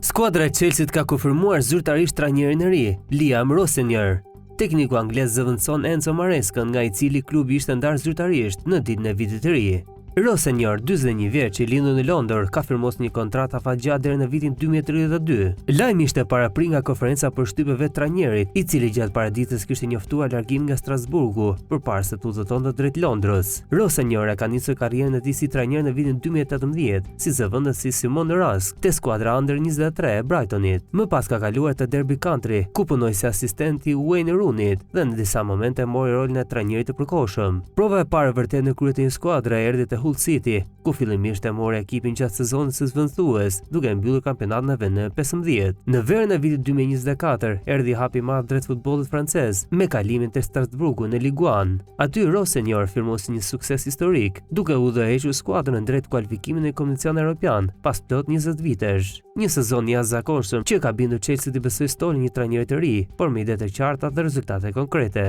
Skuadra e Chelsea ka konfirmuar zyrtarisht trajnerin e ri, Liam Rossinier. Tekniku anglez zëvendëson Enzo Marescën, nga i cili klubi ishte ndarë zyrtarisht në ditën e vitit të ri. Rossinier, 41 vjeç, i lindur në Londër, ka firmosur një kontratë afatgjatë deri në vitin 2032. Lajmi ishte paraprit nga konferenca për shtypeve të trajnerit, i cili gjatë paraditës kishte njoftuar largimin nga Strasburgu përpara se të udhëtonte drejt Londrës. Rossinier ka nisur karrierën e tij si trajner në vitin 2018, si zëvendës si Simon Rask te skuadra Under 23 e Brightonit. Më pas ka kaluar te Derby County, ku punoi si asistenti Wayne Rooneyt dhe në disa momente mori rolin e trajnerit të përkohshëm. Prova e parë vërtet në krye të një skuadre erdhi te Hull City, ku fillimisht e mori ekipin gjatë sezonit si zëvendësues, duke mbyllur kampionatin në vendin e 15. Në verën e vitit 2024 erdhi hapi i madh drejt futbollit francez me kalimin te Strasburgu në Ligue 1. Aty Rossinier firmosi një sukses historik, duke udhëhequr skuadrën drejt kualifikimit në Komisionin Evropian pas plot 20 vitesh. Një sezon i jashtëzakonshëm që ka bindur Chelsea të besojë stolin një trajneri të ri, por me ide të qarta dhe rezultate konkrete.